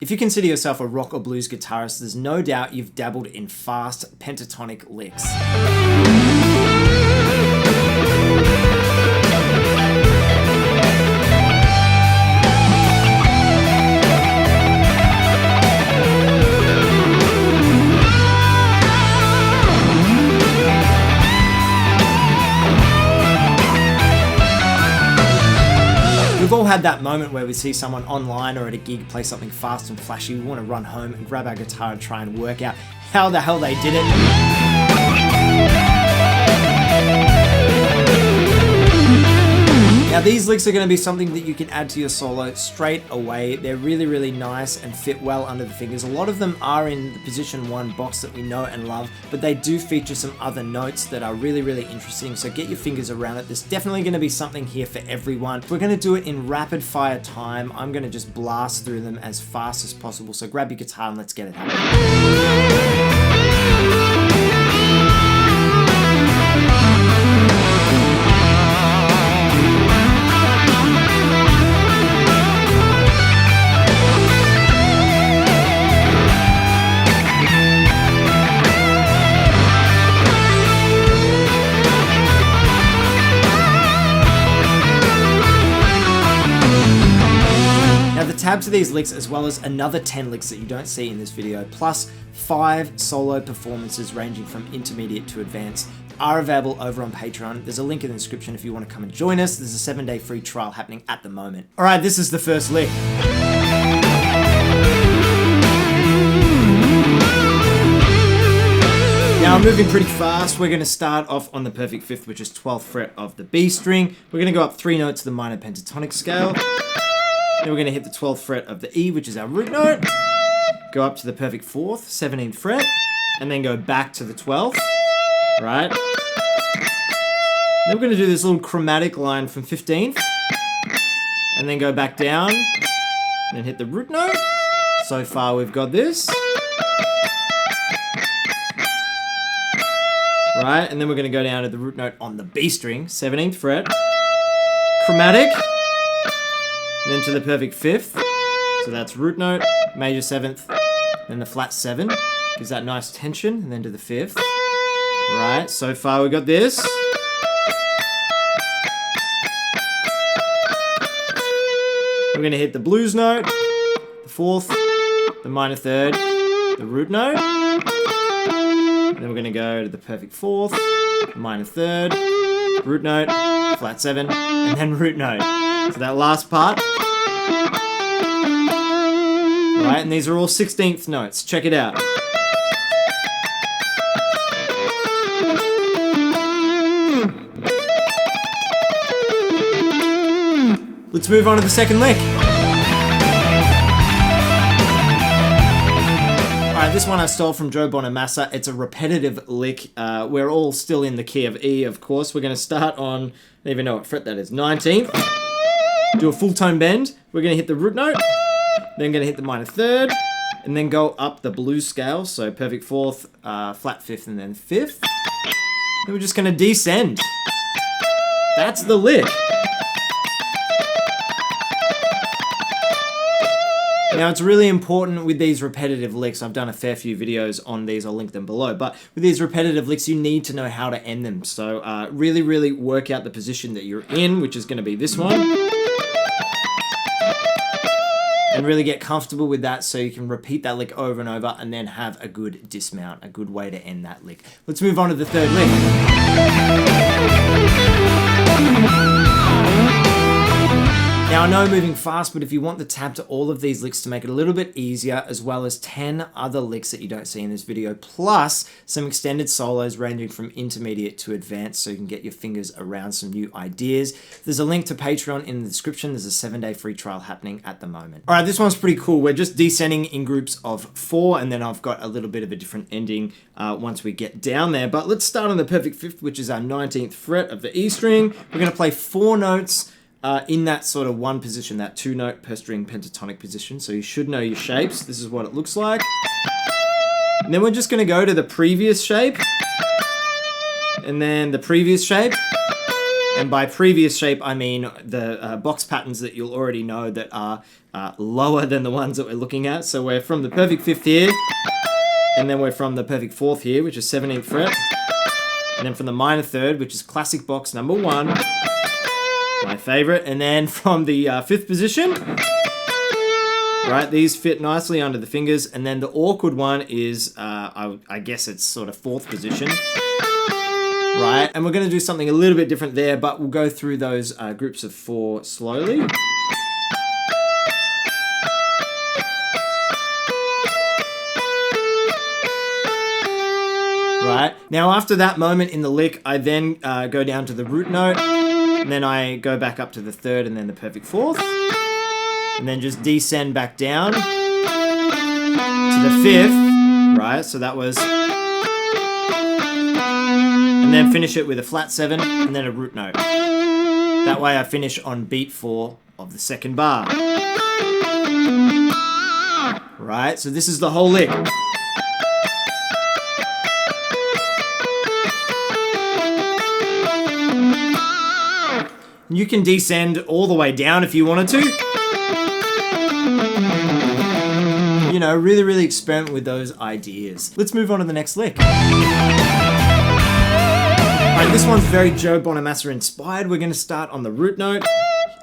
If you consider yourself a rock or blues guitarist, there's no doubt you've dabbled in fast pentatonic licks. We've all had that moment where we see someone online or at a gig play something fast and flashy. We want to run home and grab our guitar and try and work out how the hell they did it. Now these licks are going to be something that you can add to your solo straight away. They're really, really nice and fit well under the fingers. A lot of them are in the position 1 box that we know and love, but they do feature some other notes that are really, really interesting. So get your fingers around it. There's definitely going to be something here for everyone. We're going to do it in rapid fire time. I'm going to just blast through them as fast as possible. So grab your guitar and let's get it happening. Tab to these licks, as well as another 10 licks that you don't see in this video, plus 5 solo performances ranging from intermediate to advanced, are available over on Patreon. There's a link in the description if you want to come and join us. There's a 7-day free trial happening at the moment. All right, this is the first lick. Now I'm moving pretty fast. We're going to start off on the perfect 5th, which is 12th fret of the B string. We're going to go up 3 notes to the minor pentatonic scale. Then we're going to hit the 12th fret of the E, which is our root note. Go up to the perfect 4th, 17th fret, and then go back to the 12th, right? Then we're going to do this little chromatic line from 15th, and then go back down, and then hit the root note. So far we've got this. Right, and then we're going to go down to the root note on the B string, 17th fret, chromatic, and then to the perfect 5th, so that's root note, major 7th, then the flat 7, gives that nice tension, and then to the 5th. Right, so far we got this. We're going to hit the blues note, the 4th, the minor 3rd, the root note, and then we're going to go to the perfect 4th, the minor 3rd, root note, flat 7, and then root note. So that last part. Right, and these are all 16th notes. Check it out. Let's move on to the second lick. Alright, this one I stole from Joe Bonamassa. It's a repetitive lick. We're all still in the key of E, of course. We're going to start on, I don't even know what fret that is, 19th. Do a full tone bend. We're going to hit the root note, then going to hit the minor 3rd, and then go up the blues scale, so perfect 4th, flat 5th, and then 5th. Then we're just going to descend. That's the lick. Now it's really important with these repetitive licks. I've done a fair few videos on these, I'll link them below, but with these repetitive licks you need to know how to end them. So really, really work out the position that you're in, which is going to be this one. And really get comfortable with that so you can repeat that lick over and over and then have a good dismount, a good way to end that lick. Let's move on to the third lick. Now I know I'm moving fast, but if you want the tab to all of these licks to make it a little bit easier, as well as 10 other licks that you don't see in this video, plus some extended solos ranging from intermediate to advanced so you can get your fingers around some new ideas. There's a link to Patreon in the description. There's a 7-day free trial happening at the moment. All right, this one's pretty cool. We're just descending in groups of 4, and then I've got a little bit of a different ending once we get down there. But let's start on the perfect 5th, which is our 19th fret of the E string. We're going to play 4 notes in that sort of one position, that 2-note per string pentatonic position. So you should know your shapes. This is what it looks like. And then we're just going to go to the previous shape, and then the previous shape, And by previous shape, I mean the box patterns that you'll already know that are lower than the ones that we're looking at. So we're from the perfect 5th here, and then we're from the perfect 4th here, which is 17th fret, and then from the minor 3rd, which is classic box number 1, my favorite, and then from the 5th position, right, these fit nicely under the fingers, and then the awkward one is, I guess it's sort of 4th position, right, and we're going to do something a little bit different there, but we'll go through those groups of 4 slowly. Right. Now, after that moment in the lick, I then go down to the root note, and then I go back up to the 3rd and then the perfect 4th, and then just descend back down to the 5th, right? So that was, and then finish it with a flat 7 and then a root note. That way I finish on beat 4 of the 2nd bar. Right, so this is the whole lick. You can descend all the way down if you wanted to. You know, really, really experiment with those ideas. Let's move on to the next lick. Alright, this one's very Joe Bonamassa inspired. We're going to start on the root note,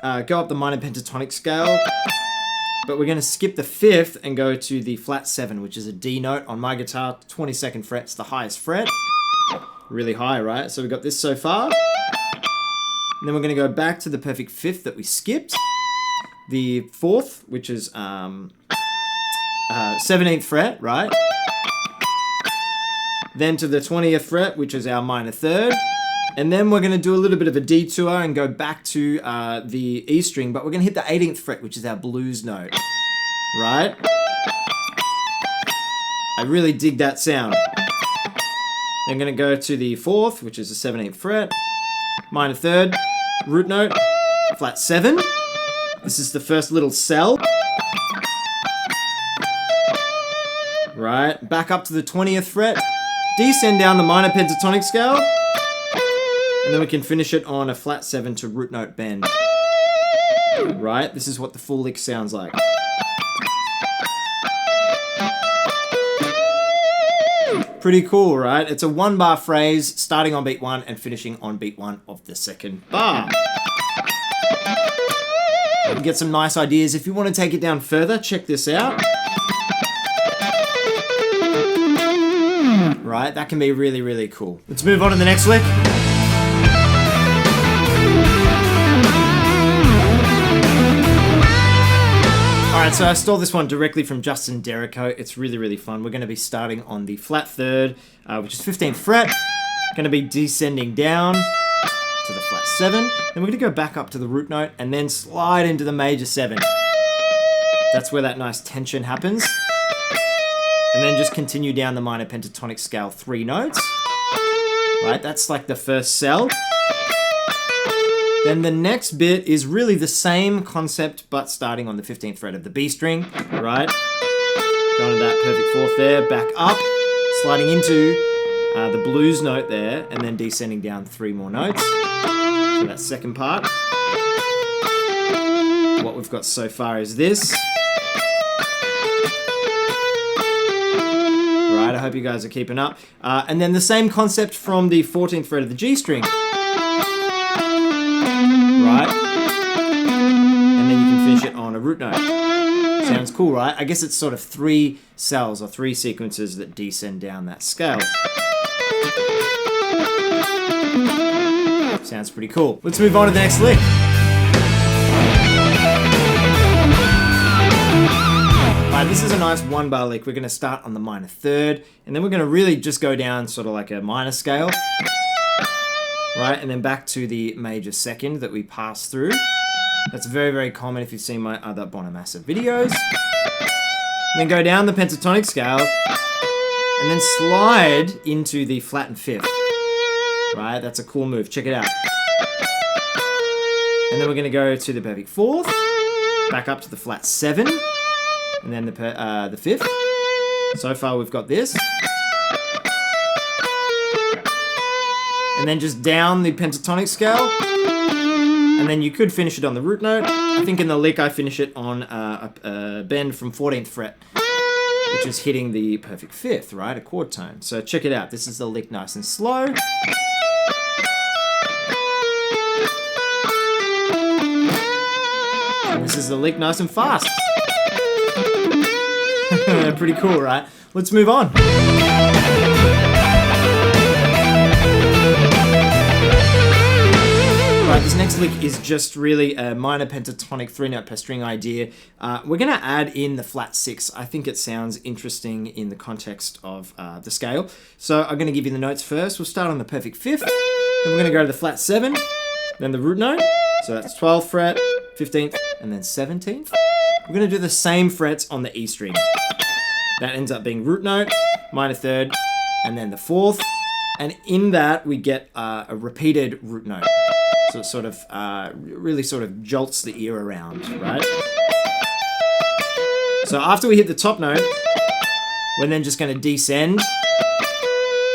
go up the minor pentatonic scale, but we're going to skip the 5th and go to the flat 7, which is a D note on my guitar, 22nd fret's the highest fret. Really high, right? So we've got this so far. And then we're going to go back to the perfect 5th that we skipped. The 4th, which is 17th fret, right? Then to the 20th fret, which is our minor 3rd. And then we're going to do a little bit of a detour and go back to the E string, but we're going to hit the 18th fret, which is our blues note, right? I really dig that sound. Then I'm going to go to the 4th, which is the 17th fret, minor 3rd, root note, flat 7. This is the first little cell. Right, back up to the 20th fret, descend down the minor pentatonic scale, and then we can finish it on a flat 7 to root note bend. Right, this is what the full lick sounds like. Pretty cool, right? It's a 1-bar phrase starting on beat 1 and finishing on beat 1 of the 2nd bar. You can get some nice ideas. If you want to take it down further, check this out. Right, that can be really, really cool. Let's move on to the next lick. Alright, so I stole this one directly from Justin Derrico. It's really, really fun. We're going to be starting on the flat 3rd, which is 15th fret. Going to be descending down to the flat 7. Then we're going to go back up to the root note and then slide into the major 7. That's where that nice tension happens. And then just continue down the minor pentatonic scale 3 notes. Right, that's like the first cell. Then the next bit is really the same concept, but starting on the 15th fret of the B string, right? Going to that perfect 4th there, back up, sliding into the blues note there, and then descending down 3 more notes. So that second part. What we've got so far is this. Right, I hope you guys are keeping up. And then the same concept from the 14th fret of the G string. Right? And then you can finish it on a root note. Sounds cool, right? I guess it's sort of 3 cells or 3 sequences that descend down that scale. Sounds pretty cool. Let's move on to the next lick. Alright, this is a nice 1-bar lick. We're going to start on the minor 3rd, and then we're going to really just go down sort of like a minor scale. Right, and then back to the major 2nd that we passed through. That's very, very common if you've seen my other Bonamassa videos. And then go down the pentatonic scale, and then slide into the flattened 5th. Right, that's a cool move. Check it out. And then we're going to go to the perfect 4th, back up to the flat 7, and then the 5th. So far we've got this. and then just down the pentatonic scale, and then you could finish it on the root note. I think in the lick I finish it on a bend from 14th fret, which is hitting the perfect fifth, right? A chord tone. So check it out. This is the lick nice and slow. And this is the lick nice and fast. Pretty cool, right? Let's move on. Right, this next lick is just really a minor pentatonic 3-note per string idea. We're going to add in the flat 6. I think it sounds interesting in the context of the scale. So I'm going to give you the notes first. We'll start on the perfect fifth. Then we're going to go to the flat 7, then the root note. So that's 12th fret, 15th, and then 17th. We're going to do the same frets on the E string. That ends up being root note, minor third, and then the 4th. And in that, we get a repeated root note. So it sort of really sort of jolts the ear around, right? So after we hit the top note, we're then just going to descend.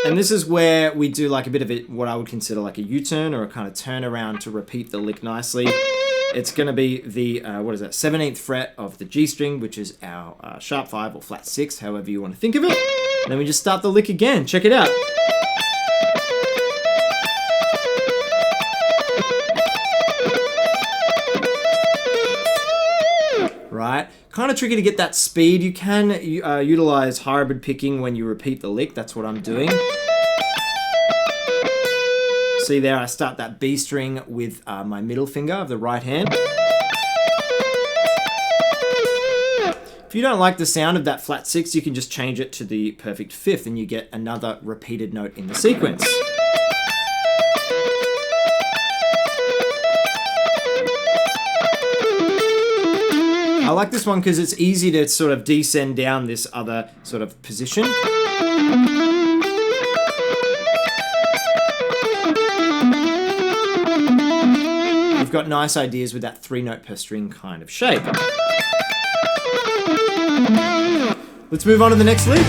And this is where we do like a bit of it, what I would consider like a U-turn or a kind of turnaround to repeat the lick nicely. It's going to be the, 17th fret of the G string, which is our sharp 5 or flat 6, however you want to think of it. And then we just start the lick again. Check it out. Right? Kind of tricky to get that speed. You can utilize hybrid picking when you repeat the lick. That's what I'm doing. See there, I start that B string with my middle finger of the right hand. If you don't like the sound of that flat 6, you can just change it to the perfect fifth and you get another repeated note in the sequence. I like this one because it's easy to sort of descend down this other sort of position. We've got nice ideas with that 3-note per string kind of shape. Let's move on to the next lick.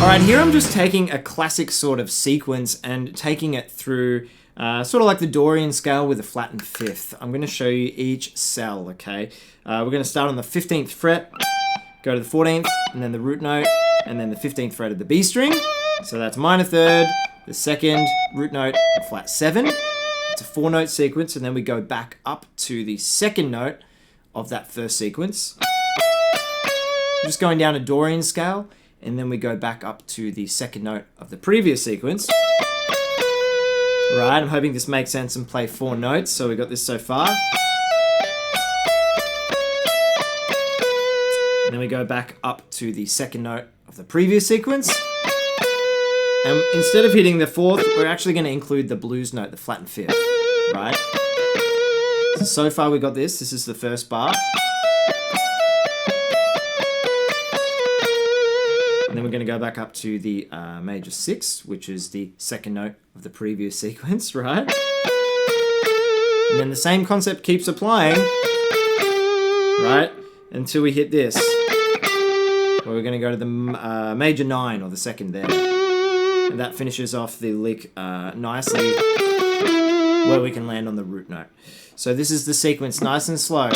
Alright, here I'm just taking a classic sort of sequence and taking it through sort of like the Dorian scale with a flattened fifth. I'm going to show you each cell, okay? We're going to start on the 15th fret, go to the 14th, and then the root note, and then the 15th fret of the B string. So that's minor third, the second, root note, and flat 7. It's a 4-note sequence, and then we go back up to the second note of that first sequence. I'm just going down a Dorian scale, and then we go back up to the second note of the previous sequence. Right, I'm hoping this makes sense and play 4 notes. So we got this so far. And then we go back up to the second note of the previous sequence. And instead of hitting the 4th, we're actually going to include the blues note, the flattened 5th, right? So far we got this. This is the first bar. And then we're going to go back up to the major 6, which is the second note of the previous sequence, right? And then the same concept keeps applying, right? Until we hit this. Where we're going to go to the major 9, or the second there. And that finishes off the lick nicely, where we can land on the root note. So this is the sequence, nice and slow.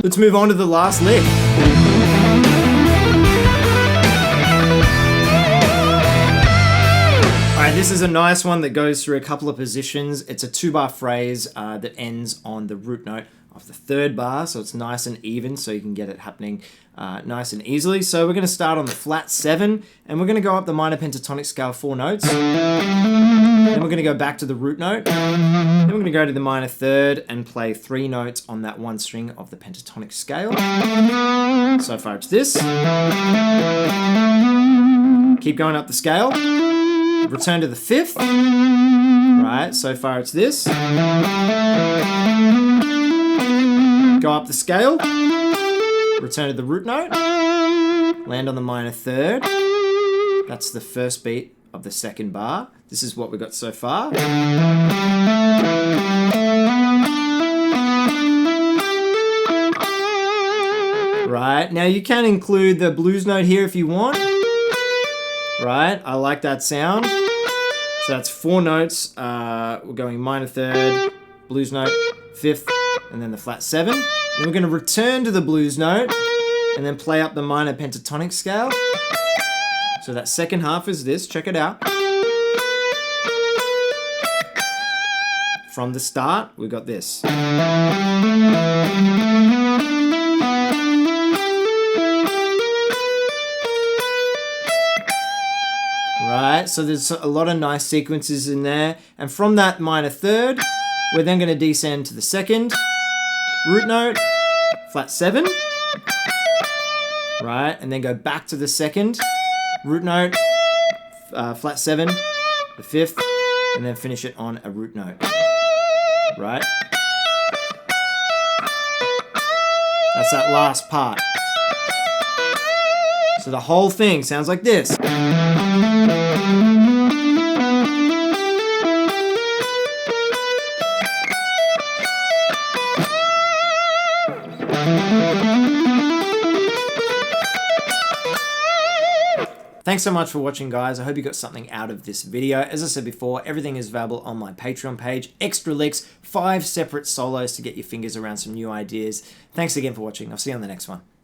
Let's move on to the last lick. Alright, this is a nice one that goes through a couple of positions. It's a 2-bar phrase that ends on the root note of the 3rd bar, so it's nice and even, so you can get it happening nice and easily. So we're going to start on the flat 7, and we're going to go up the minor pentatonic scale 4 notes. Then we're going to go back to the root note. Then we're going to go to the minor 3rd and play 3 notes on that 1 string of the pentatonic scale. So far it's this. Keep going up the scale. Return to the 5th. Right, so far it's this. Go up the scale. Return to the root note. Land on the minor 3rd. That's the first beat of the second bar. This is what we got so far. Right, now you can include the blues note here if you want. Right, I like that sound. So that's 4 notes. We're going minor third, blues note, fifth, and then the flat 7. Then we're going to return to the blues note and then play up the minor pentatonic scale. So that second half is this. Check it out. From the start, we got this. Right, so there's a lot of nice sequences in there. And from that minor third, we're then going to descend to the second, root note, flat 7. Right, and then go back to the second, root note, flat 7, the fifth, and then finish it on a root note. Right? That's that last part. So the whole thing sounds like this. Thanks so much for watching, guys. I hope you got something out of this video. As I said before, everything is available on my Patreon page. Extra licks, 5 separate solos to get your fingers around some new ideas. Thanks again for watching. I'll see you on the next one.